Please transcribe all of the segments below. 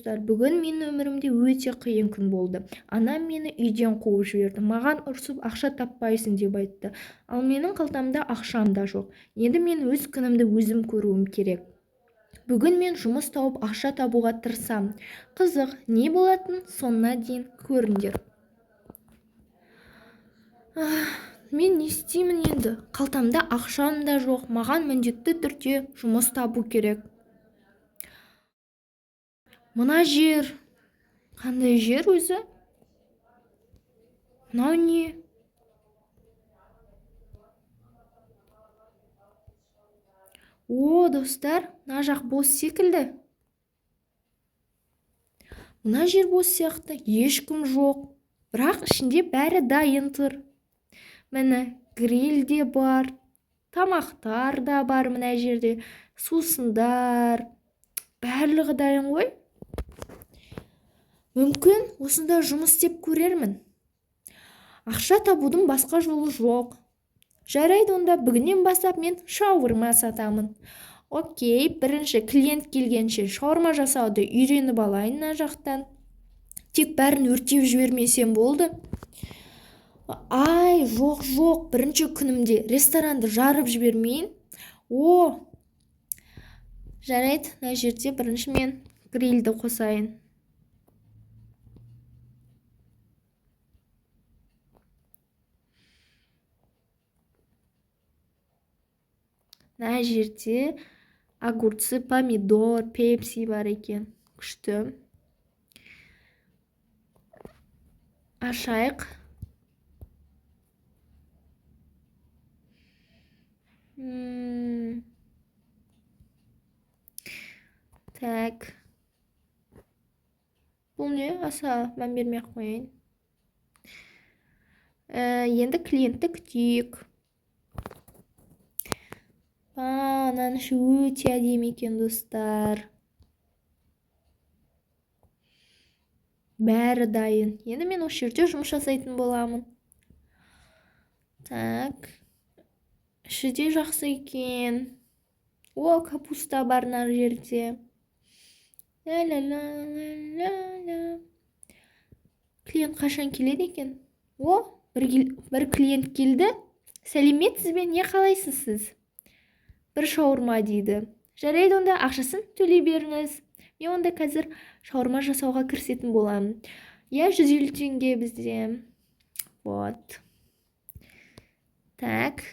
достар, бүгін менің өмірімде өте қиын күн болды. Анам мені үйден қуып жіберді. Маған ұрсып ақша таппайсың деп айтты. Ал менің қалтамда ақшам да жоқ. Енді мен өз күнімді өзім көруім керек. Бүгін мен жұмыс тауып ақша табуға тырысамын. Қызық, не болатын соңына дейін көріңдер. Мен не істеймін енді? Қалтамда ақшам да жоқ. Маған міндетті түрде жұмыс табу керек. Мына жер қандай жер өзі? Мынау не? О, достар, мына жақ бос секілді. Мына жер бос сияқты, ешкім жоқ. Бірақ ішінде бәрі дайын тұр. Міне, гриль де бар, тамақтар да бар мына жерде, сусындар, барлығы дайын ғой. Мүмкін осында жұмыс істеп көрермін. Ақша табудың басқа жолы жоқ. Жарайды, онда бүгіннен бастап мен шаурма сатамын. Окей, бірінші клиент келгенше шаурма жасауды үйреніп алайын мына жақтан. Тек бәрін өртеп жібермесем болды. Ай, жоқ, бірінші күнімде ресторанды жарып жібермейін. Жарайды, мына жерде бірінші мен грильді қосайын. Мына жерде огурцы, помидор, пепси бар екен. Күшті. Ашайық. Так. Бұл не? Аса мән бермей қойын. Енді клиентті күтейік. Мынаның іші өте әдемі екен, достар. Бәрі дайын. Енді мен осы жерде жұмыс жасайтын боламын. Так. Іші де жақсы екен. Капуста бар нар жерде. Ла-ла-ла-ла-ла-ла. Клиент қашан келеді екен? Бір клиент келді. Сәлеметсіз бе, не қалайсыз сіз? Бір шаурма дейді. Жарайды, онда ақшасын төлей беріңіз. Мен онда қазір шаурма жасауға кірісетін боламын. 150 теңге бізде. Вот. Так.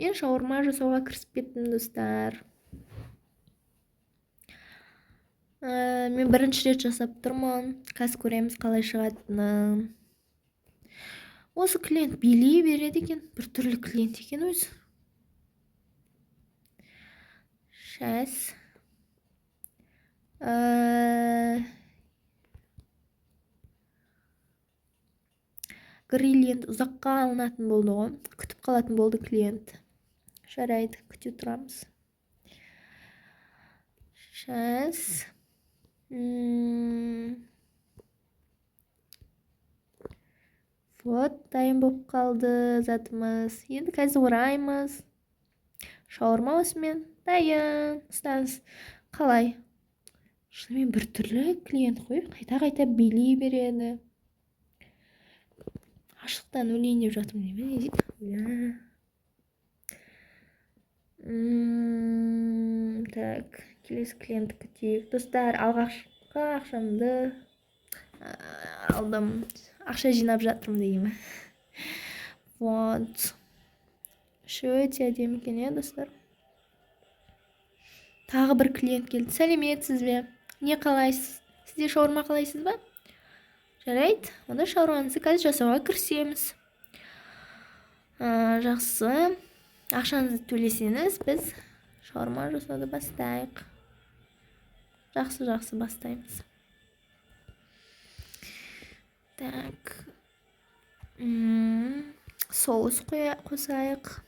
Мен шаурма жасауға кірісіп кеттім, достар. Мен бірінші рет жасап тұрмын. Қазір көреміз қалай шығатынын. Осы клиент билей береді екен. Бір түрлі клиент екен өзі. Шәс. Гриль енді ұзаққа алынатын болды ғой. Күтіп қалатын болды клиент. Жарайды, күте тұрамыз. Шәс. Вот, дайын болып қалды затымыз. Енді қазір ораймыз. Шаурма осымен дайын. Ұстаңыз, қалай? Шынымен бір түрлі клиент қой. Қайта билей береді. Аштықтан өлейін деп жатырмын деймін. Так, келесі клиент күтейік. Достар, алғашқы ақшамды алдым. Ақша жинап жатырмын деймін. Вот. Өте әдемі екен, достар. Тағы бір клиент келді. Сәлеметсіз бе? Не қалайсыз? Сізде шаурма қалайсыз ба? Жарайды, онда шаурмаңызды қазір жасауға кірісеміз. Жақсы. Ақшаңызды төлесеңіз, біз шаурма жасауды бастайық. Жақсы бастаймыз. Так. Соус қосайық.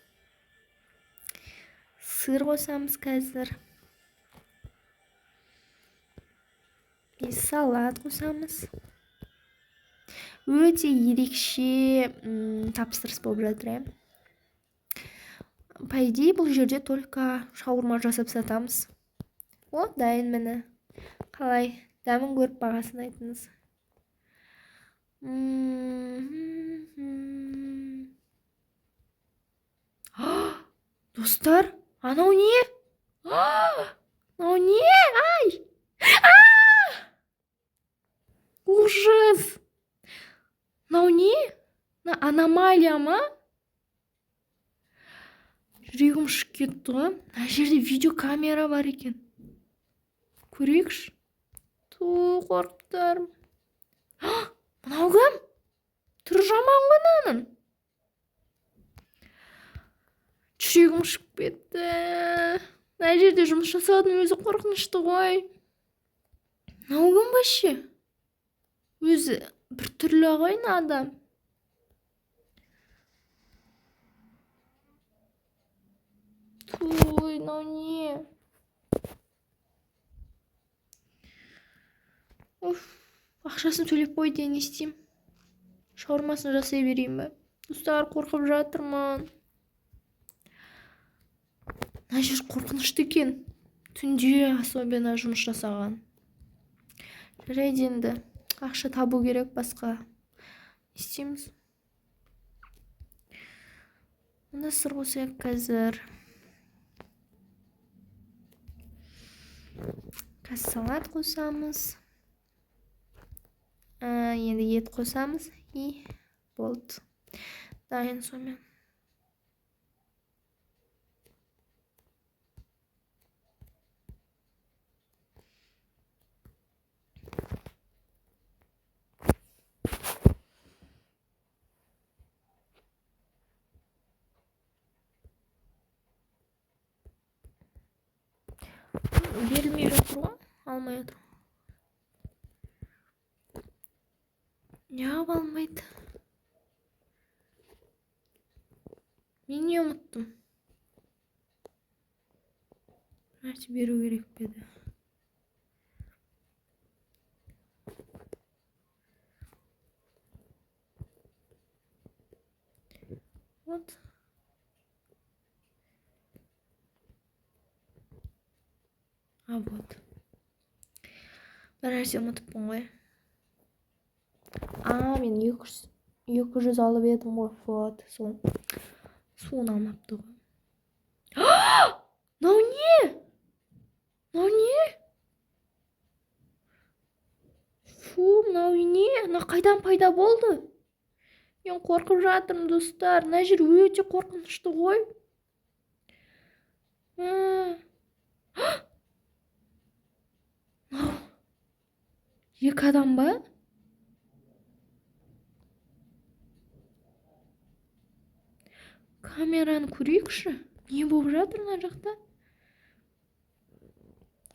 Сыр қосамыз қазір. Салат қосамыз. өте ерекше тапсырыс болып жатыр, иә. По идее, бұл жерде только шаурма жасап сатамыз. О, дайын міне. Қалай? Дәмін көріп бағасын айтыңыз. Достар, анау не? Анау не? Ай! Ужас! Мынау не? Аномалия ма? Жүрегім ұшып кетті ғой. Мына жерде видеокамера бар екен. Көрейікші. Ту, қорқыптарым. Мынау кім? Түрі жаман ғой мынаның. Жүрегім ұшып кетті. Мына жерде жұмыс жасаудың өзі қорқынышты ғой. Мынау кім вообще? Өзі бір түрлі ғой адам. Туй, мынау не? Ақшасын төлеп қойды, не істеймін? Шаурмасын жасай берейін бе? Достар, қорқып жатырмын. Мына жер қорқынышты екен. Түнде особенно жұмыс жасаған. Жарайды енді. Ақша табу керек басқа. Не істейміз? Мына сыр қосайық қазір. Қазір салат қосамыз. Енді ет қосамыз. И болды. Дайын сонымен. Берілмей жатыр ғой, алмай жатыр. Неғып алмайды? Мен не ұмыттым? Нәрсе беру керек педі. Вот. Вот. Бір нәрсе ұмытыппын ғой. Мен 200 алып едім ғой. Вот. Суын алмапты ғой. Мынау не? Мынау не? Фу, мынау не? Мынау қайдан пайда болды? Мен қорқып жатырмын, достар. Мына жер өте қорқынышты ғой. Екі адам ба? Камераны көрейікші. Не болып жатыр мына жақта?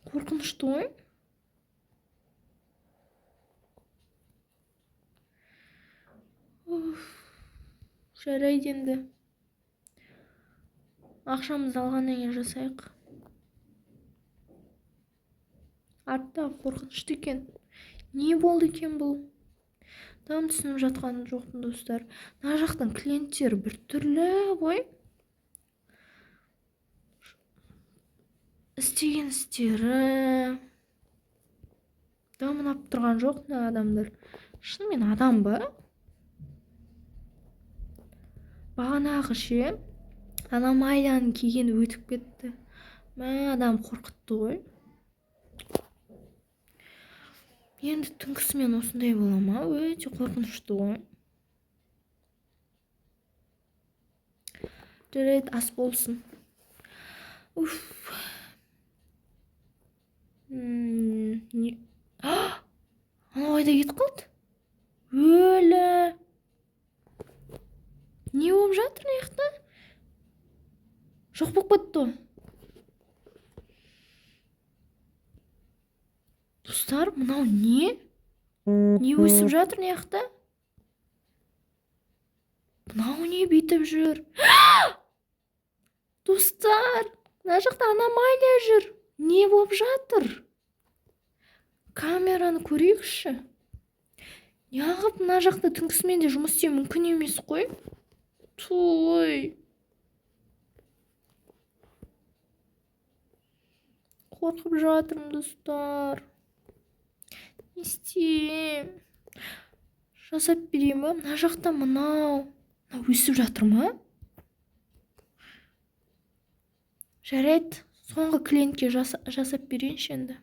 Қорқынышты ғой. Жарайды енді. Ақшамызды алғаннан кейін жасайық. Артта қорқынышты екен. Не болды екен бұл? Там түсініп жатқан жоқпын, достар. Мына жақтың клиенттері бір түрлі ғой. Істеген істері. Дамынап тұрған жоқ мына адамдар. Шынымен адам ба? Бағанағы ше, аномалияның киген өтіп кетті. Адам қорқытты ғой. Енді түнкісімен осындай бола ма? Өте қорқынышты ғой. Жарайды, ас болсын. Анау қайда кетіп қалды? Өлі. Не болып жатыр мына жақта? Жоқ болып кетті. Достар, мынау не? Не өсіп жатыр мына жақта? Мынау не бүйтіп жүр? Достар, мына жақта аномалия жүр. Не болып жатыр? Камераны көрейікші. неғып мына жақта түнкісімен де жұмыс істеу мүмкін емес қой. Той. Қорқып жатырмын, достар. Не істеймін? Жасап берейін ба? Мына жақта мынау өсіп жатыр ма? Жарайды, соңғы клиентке жасап берейінші енді.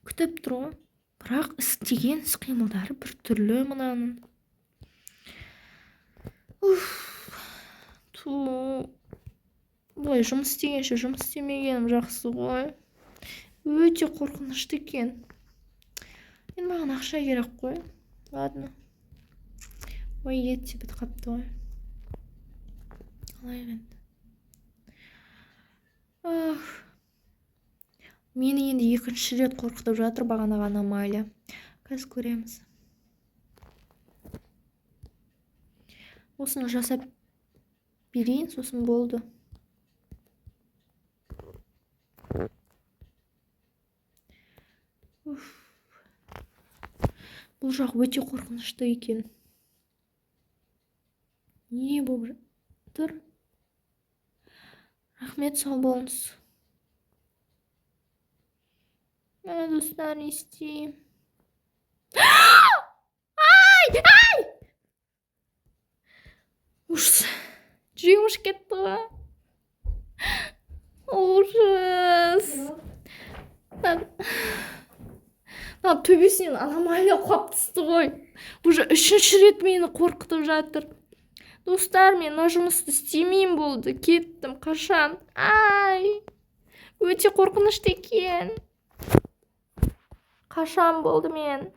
Күтіп тұр ғой. Бірақ істеген іс-қимылдары бір түрлі мынаның. Бұлай жұмыс істегенше жұмыс істемегенім жақсы ғой. Өте қорқынышты екен. Енді маған ақша керек қой. Ладно. Ой, ет те бітіп қапты ғой. Алайық енді. Мені енді екінші рет қорқытып жатыр бағанағы аномалия. Қазір көреміз. Осыны жасап берейін, сосын болды. Бұл жақ өте қорқынышты екен. Не болып жатыр? Рахмет, сау болыңыз. Мені достар, не істеймін? Ай! Ужас. Жүрегім ұшып кетті ғой. Ужас. Төбесінен аномалия құлап түсті ғой. Уже 3-ші рет мені қорқытып жатыр. Достар, мен мына жұмысты істемеймін болды. Кеттім, қашан? Ай! Өте қорқынышты екен. Қашан болды мен?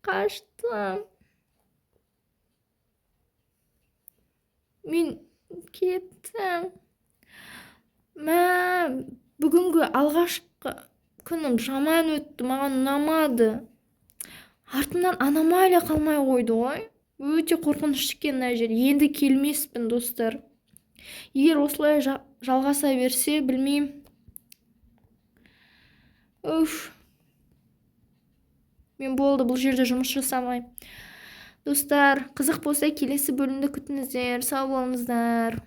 Қаштым. Мен кеттім. Бүгінгі алғашқы күнім жаман өтті, маған ұнамады. Артымнан аномалия қалмай қойды ғой. Өте қорқынышты екен мына жер. Енді келмеспін, достар. Егер осылай жалғаса берсе, білмеймін. Мен болды, бұл жерде жұмыс жасамай. Достар, қызық болса келесі бөлімді күтіңіздер. Сау болыңыздар.